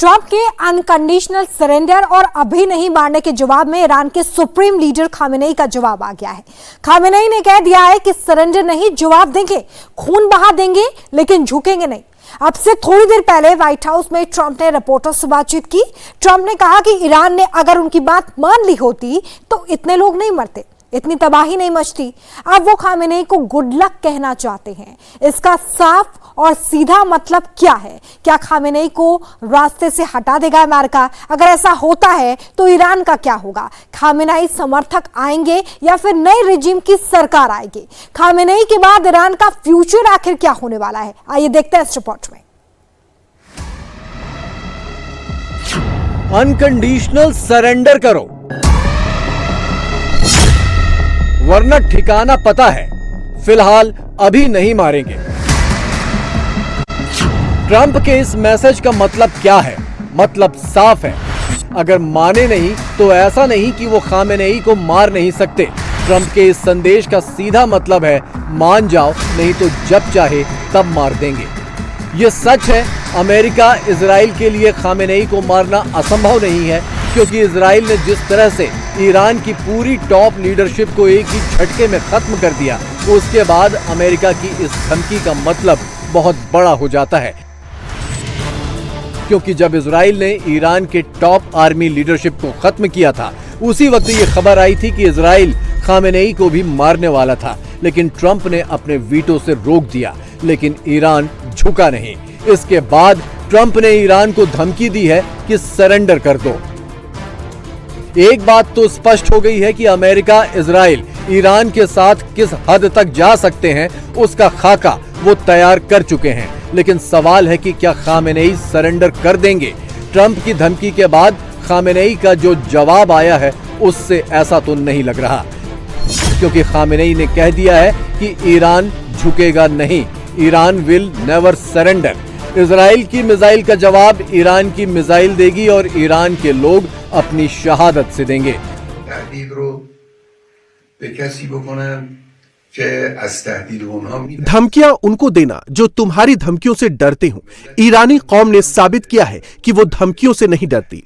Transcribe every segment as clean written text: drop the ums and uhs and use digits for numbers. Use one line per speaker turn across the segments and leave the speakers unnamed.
Trump के unconditional surrender और अभी नहीं मारने के जवाब में ईरान के सुप्रीम लीडर खामेनेई का जवाब आ गया है। खामेनेई ने कह दिया है कि सरेंडर नहीं, जवाब देंगे, खून बहा देंगे लेकिन झुकेंगे नहीं। अब से थोड़ी देर पहले व्हाइट हाउस में ट्रंप ने रिपोर्टर्स से बातचीत की। ट्रंप ने कहा कि ईरान ने अगर उनकी बात मान ली होती तो इतने लोग नहीं मरते, इतनी तबाही नहीं मचती। अब वो खामेनेई को गुड लक कहना चाहते हैं। इसका साफ और सीधा मतलब क्या है? क्या खामेनेई को रास्ते से हटा देगा अमेरिका? अगर ऐसा होता है तो ईरान का क्या होगा? खामेनेई समर्थक आएंगे या फिर नए रिजीम की सरकार आएगी? खामेनेई के बाद ईरान का फ्यूचर आखिर क्या होने वाला है? आइए देखते हैं इस रिपोर्ट में।
अनकंडीशनल सरेंडर करो वरना ठिकाना पता है, फिलहाल अभी नहीं मारेंगे। ट्रंप के इस मैसेज का मतलब क्या है? मतलब साफ है, अगर माने नहीं तो ऐसा नहीं कि वो खामेनेई को मार नहीं सकते। ट्रंप के इस संदेश का सीधा मतलब है मान जाओ, नहीं तो जब चाहे तब मार देंगे। ये सच है, अमेरिका इजराइल के लिए खामेनेई को मारना असंभव नहीं है, क्योंकि इजराइल ने जिस तरह से ईरान की पूरी टॉप लीडरशिप को एक ही झटके में खत्म कर दिया, उसके बाद अमेरिका की इस धमकी का मतलब बहुत बड़ा हो जाता है। क्योंकि जब इजराइल ने ईरान के टॉप आर्मी लीडरशिप को खत्म किया था, उसी वक्त ये खबर आई थी कि इजराइल खामेनेई को भी मारने वाला था, लेकिन ट्रंप ने अपने वीटो से रोक दिया। लेकिन ईरान झुका नहीं। इसके बाद ट्रंप ने ईरान को धमकी दी है कि सरेंडर कर दो। एक बात तो स्पष्ट हो गई है कि अमेरिका, इजराइल ईरान के साथ किस हद तक जा सकते हैं, उसका खाका वो तैयार कर चुके हैं। लेकिन सवाल है कि क्या खामेनेई सरेंडर कर देंगे? ट्रंप की धमकी के बाद खामेनेई का जो जवाब आया है, उससे ऐसा तो नहीं लग रहा, क्योंकि खामेनेई ने कह दिया है कि ईरान झुकेगा नहीं, Iran will never surrender. Israel की मिसाइल का जवाब ईरान की मिसाइल देगी और ईरान के लोग अपनी शहादत से देंगे।
धमकियां उनको देना जो तुम्हारी धमकियों से डरते हो। ईरानी कौम ने साबित किया है कि वो धमकियों से नहीं डरती।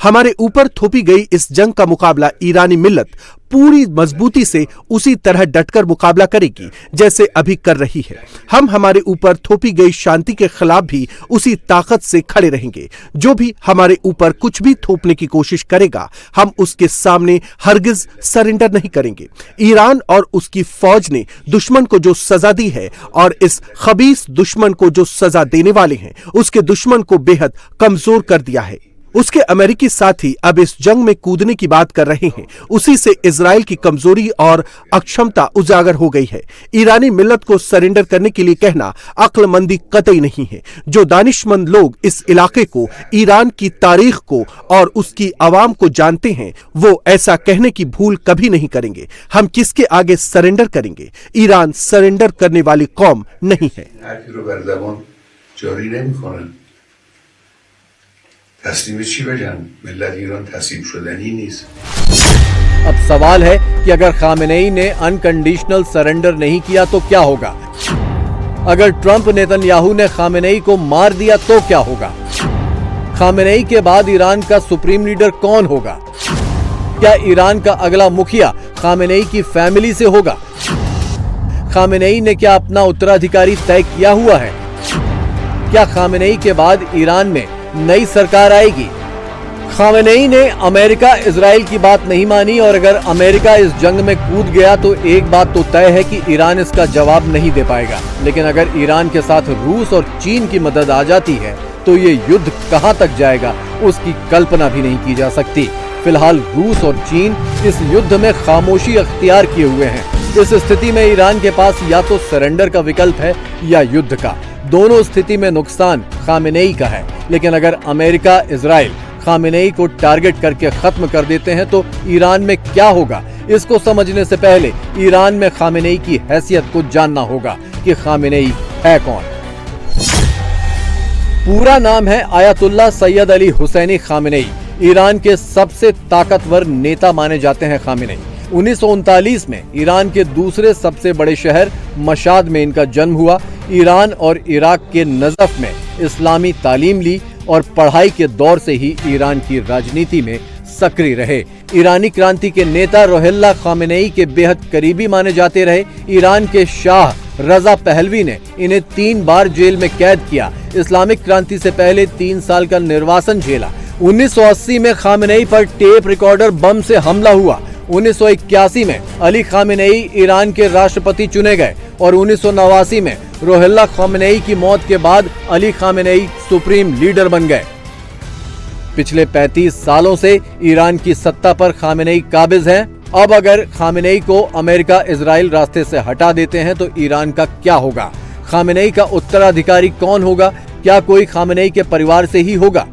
हमारे ऊपर थोपी गई इस जंग का मुकाबला ईरानी मिल्लत पूरी मजबूती से उसी तरह डटकर मुकाबला करेगी जैसे अभी कर रही है। हम हमारे ऊपर थोपी गई शांति के खिलाफ भी उसी ताकत से खड़े रहेंगे। जो भी हमारे ऊपर कुछ भी थोपने की कोशिश करेगा, हम उसके सामने हरगिज सरेंडर नहीं करेंगे। ईरान और उसकी फौज ने दुश्मन को जो सजा दी है और इस खबीस दुश्मन को जो सजा देने वाले हैं, उसके दुश्मन को बेहद कमजोर कर दिया है। उसके अमेरिकी साथी अब इस जंग में कूदने की बात कर रहे हैं। उसी से इजराइल की कमजोरी और अक्षमता उजागर हो गई है। ईरानी मिल्लत को सरेंडर करने के लिए कहना अक्लमंदी कतई नहीं है। जो दानिशमंद लोग इस इलाके को, ईरान की तारीख को और उसकी आवाम को जानते हैं, वो ऐसा कहने की भूल कभी नहीं करेंगे। हम किसके आगे सरेंडर करेंगे? ईरान सरेंडर करने वाली कौम नहीं है।
अब सवाल है कि अगर खामेनेई ने अनकंडीशनल सरेंडर नहीं किया तो क्या होगा? अगर ट्रंप नेतन्याहू ने खामेनेई को मार दिया तो क्या होगा? खामेनेई के बाद ईरान का सुप्रीम लीडर कौन होगा? क्या ईरान का अगला मुखिया खामेनेई की फैमिली से होगा? खामेनेई ने क्या अपना उत्तराधिकारी तय किया हुआ है? क्या खामेनेई के बाद ईरान में नई सरकार आएगी? खामेनेई ने अमेरिका, इजराइल की बात नहीं मानी और अगर अमेरिका इस जंग में कूद गया तो एक बात तो तय है कि ईरान इसका जवाब नहीं दे पाएगा। लेकिन अगर ईरान के साथ रूस और चीन की मदद आ जाती है तो ये युद्ध कहां तक जाएगा, उसकी कल्पना भी नहीं की जा सकती। फिलहाल रूस और चीन इस युद्ध में खामोशी अख्तियार किए हुए हैं। इस स्थिति में ईरान के पास या तो सरेंडर का विकल्प है या युद्ध का। दोनों स्थिति में नुकसान खामेनेई का है। लेकिन अगर अमेरिका, इजराइल खामेनेई को टारगेट करके खत्म कर देते हैं तो ईरान में क्या होगा? इसको समझने से पहले ईरान में खामेनेई की हैसियत को जानना होगा कि खामेनेई है कौन। पूरा नाम है Ayatollah Sayyid Ali Hosseini Khamenei. Iran के सबसे ताकतवर नेता माने जाते हैं खामेनेई। 1939 में ईरान के दूसरे सबसे बड़े शहर मशाद में इनका जन्म हुआ। ईरान और इराक के नजफ में इस्लामी तालीम ली। और पढ़ाई के दौर से ही ईरान की राजनीति में सक्रिय रहे। ईरानी क्रांति के नेता रुहुल्लाह खामेनेई के बेहद करीबी माने जाते रहे। ईरान के शाह रजा पहलवी ने इन्हें 3 बार जेल में कैद किया। इस्लामिक क्रांति से पहले 3 साल का निर्वासन झेला। 1980 में खामेनेई पर टेप रिकॉर्डर बम से हमला हुआ। 1981 में अली खामेनेई ईरान के राष्ट्रपति चुने गए और 1989 में रुहुल्लाह खामेनेई की मौत के बाद अली खामेनेई सुप्रीम लीडर बन गए। पिछले 35 सालों से ईरान की सत्ता पर खामेनेई काबिज हैं। अब अगर खामेनेई को अमेरिका इजराइल रास्ते से हटा देते हैं तो ईरान का क्या होगा? खामेनेई का उत्तराधिकारी कौन होगा? क्या कोई खामेनेई के परिवार से ही होगा?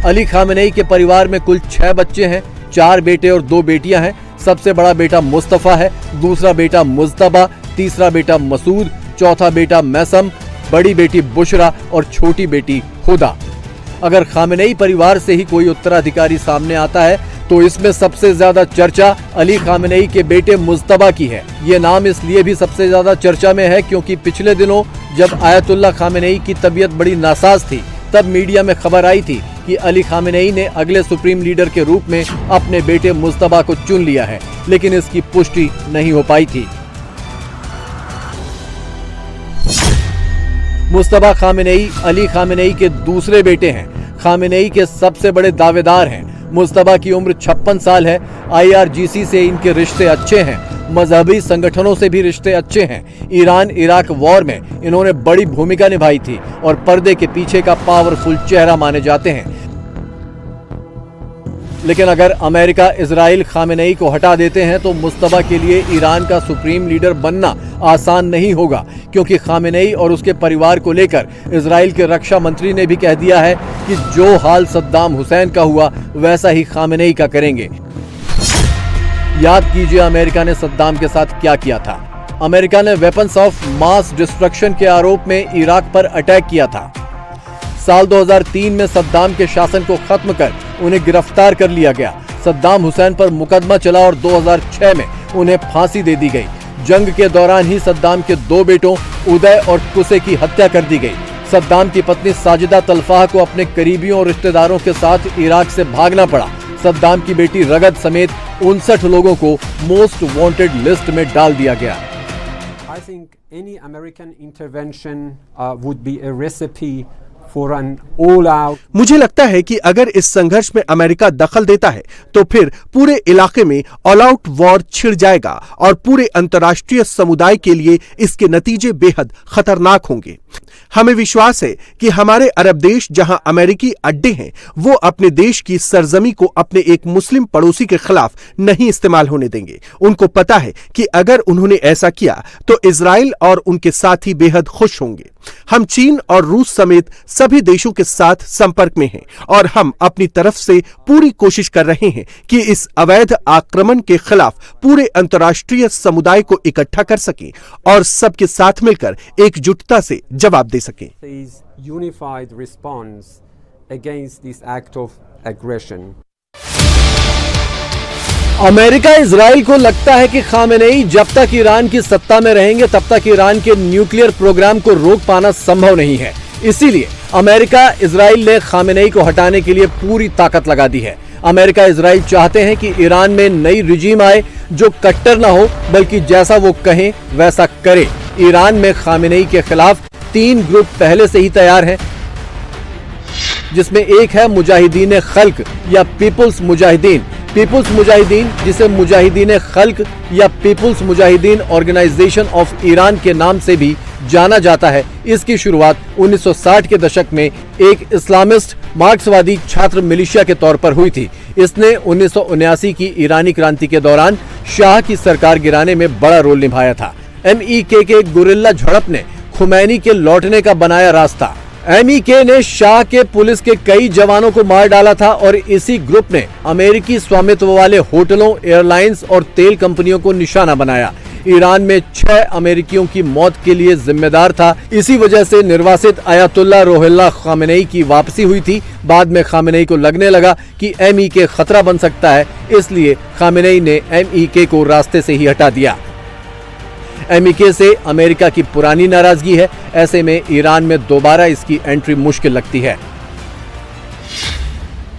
अली खामेनेई के परिवार में कुल 6 बच्चे हैं। 4 बेटे और 2 बेटियां हैं। सबसे बड़ा बेटा मुस्तफा है, दूसरा बेटा मुज्तबा, तीसरा बेटा मसूद, चौथा बेटा मैसम, बड़ी बेटी बुशरा और छोटी बेटी हुदा। अगर खामेनेई परिवार से ही कोई उत्तराधिकारी सामने आता है तो इसमें सबसे ज्यादा चर्चा अली खामेनेई के बेटे मुज्तबा की है। ये नाम इसलिए भी सबसे ज्यादा चर्चा में है क्योंकि पिछले दिनों जब आयतुल्लाह खामेनेई की तबीयत बड़ी नासाज थी तब मीडिया में खबर आई थी कि अली खामेनेई ने अगले सुप्रीम लीडर के रूप में अपने बेटे मुज्तबा को चुन लिया है, लेकिन इसकी पुष्टि नहीं हो पाई थी। मुज्तबा खामेनेई अली खामेनेई के दूसरे बेटे हैं। खामेनेई के सबसे बड़े दावेदार हैं। मुज्तबा की उम्र 56 साल है। IRGC से इनके रिश्ते अच्छे हैं। मजहबी संगठनों से भी रिश्ते अच्छे हैं। ईरान इराक वॉर में इन्होंने बड़ी भूमिका निभाई थी और पर्दे के पीछे का पावरफुल चेहरा माने जाते हैं। लेकिन अगर अमेरिका इजराइल खामेनेई को हटा देते हैं तो मुज्तबा के लिए ईरान का सुप्रीम लीडर बनना आसान नहीं होगा, क्योंकि खामेनेई और उसके परिवार को लेकर इजराइल के रक्षा मंत्री ने भी कह दिया है कि जो हाल सद्दाम हुसैन का हुआ वैसा ही खामेनेई का करेंगे। याद कीजिए अमेरिका ने सद्दाम के साथ क्या किया था। अमेरिका ने वेपन्स ऑफ मास डिस्ट्रक्शन के आरोप में इराक पर अटैक किया था। साल 2003 में सद्दाम के शासन को खत्म कर उन्हें गिरफ्तार कर लिया गया। सद्दाम हुसैन पर मुकदमा चला और 2006 में उन्हें फांसी दे दी गई। जंग के दौरान ही सद्दाम के 2 बेटों उदय और कुसे की हत्या कर दी गई। सद्दाम की पत्नी साजिदा तलफाह को अपने करीबियों और रिश्तेदारों के साथ इराक से भागना पड़ा। सद्दाम की बेटी रगद समेत 59 लोगों को मोस्ट वांटेड लिस्ट में डाल दिया गया।
I think any American intervention would be a recipe for an all-out.
मुझे लगता है कि अगर इस संघर्ष में अमेरिका दखल देता है तो फिर पूरे इलाके में ऑल आउट वॉर छिड़ जाएगा और पूरे अंतर्राष्ट्रीय समुदाय के लिए इसके नतीजे बेहद खतरनाक होंगे। हमें विश्वास है कि हमारे अरब देश जहां अमेरिकी अड्डे हैं वो अपने देश की सरजमी को अपने एक मुस्लिम पड़ोसी के खिलाफ नहीं इस्तेमाल होने देंगे। उनको पता है कि अगर उन्होंने ऐसा किया तो इजराइल और उनके साथी बेहद खुश होंगे। हम चीन और रूस समेत सभी देशों के साथ संपर्क में हैं और हम अपनी तरफ से पूरी कोशिश कर रहे हैं कि इस अवैध आक्रमण के खिलाफ पूरे अंतर्राष्ट्रीय समुदाय को इकट्ठा कर सकें और सबके साथ मिलकर एकजुटता से जवाब दे सकें।
Unified response against this act of aggression.
America Israel को लगता है कि खामेनेई जब तक ईरान की सत्ता में रहेंगे तब तक ईरान के न्यूक्लियर प्रोग्राम को रोक पाना संभव नहीं है। इसीलिए अमेरिका इजराइल ने खामेनेई को हटाने के लिए पूरी ताकत लगा दी है। अमेरिका इजराइल चाहते हैं कि ईरान में नई रिजीम आए जो कट्टर ना हो बल्कि जैसा वो कहें वैसा करे। ईरान में खामेनेई के खिलाफ 3 ग्रुप पहले से ही तैयार हैं, जिसमें एक है मुजाहिदीन खल्क या पीपुल्स मुजाहिदीन। पीपुल्स मुजाहिदीन, जिसे मुजाहिदीन खल्क या People's Mujahideen Organization of Iran के नाम से भी जाना जाता है, इसकी शुरुआत 1960 के दशक में एक इस्लामिस्ट मार्क्सवादी छात्र मिलिशिया के तौर पर हुई थी। इसने 1979 की ईरानी क्रांति के दौरान शाह की सरकार गिराने में बड़ा रोल निभाया था। MEK के गुरिल्ला झड़प ने खुमैनी के लौटने का बनाया रास्ता। MEK ने शाह के पुलिस के कई जवानों को मार डाला था और इसी ग्रुप ने अमेरिकी स्वामित्व वाले होटलों, एयरलाइंस और तेल कंपनियों को निशाना बनाया। ईरान में 6 अमेरिकियों की मौत के लिए जिम्मेदार था। इसी वजह से निर्वासित आयतुल्लाह रुहुल्लाह खामेनेई की वापसी हुई थी। बाद में खामेनेई को लगने लगा कि MEK खतरा बन सकता है, इसलिए खामेनेई ने MEK को रास्ते से ही हटा दिया। MEK से अमेरिका की पुरानी नाराजगी है, ऐसे में ईरान में दोबारा इसकी एंट्री मुश्किल लगती है।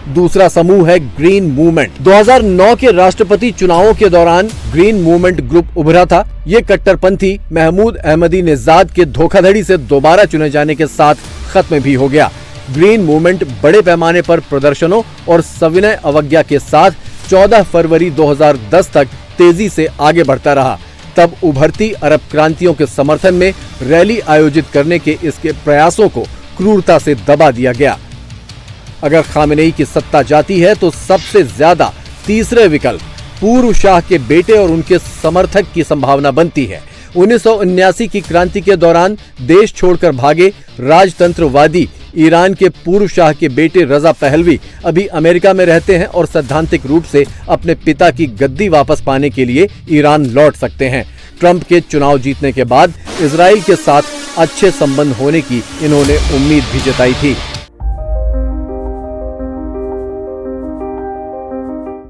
दूसरा समूह है ग्रीन मूवमेंट। 2009 के राष्ट्रपति चुनावों के दौरान ग्रीन मूवमेंट ग्रुप उभरा था। ये कट्टरपंथी महमूद अहमदीनेजाद के धोखाधड़ी से दोबारा चुने जाने के साथ खत्म भी हो गया। ग्रीन मूवमेंट बड़े पैमाने पर प्रदर्शनों और सविनय अवज्ञा के साथ 14 फरवरी 2010 तक तेजी से आगे बढ़ता रहा। तब उभरती अरब क्रांतियों के समर्थन में रैली आयोजित करने के इसके प्रयासों को क्रूरता से दबा दिया गया। अगर खामेनेई की सत्ता जाती है तो सबसे ज्यादा तीसरे विकल्प पूर्व शाह के बेटे और उनके समर्थक की संभावना बनती है। 1979 की क्रांति के दौरान देश छोड़कर भागे राजतंत्रवादी ईरान के पूर्व शाह के बेटे रजा पहलवी अभी अमेरिका में रहते हैं और सैद्धांतिक रूप से अपने पिता की गद्दी वापस पाने के लिए ईरान लौट सकते हैं। ट्रंप के चुनाव जीतने के बाद इजराइल के साथ अच्छे संबंध होने की इन्होंने उम्मीद भी जताई थी।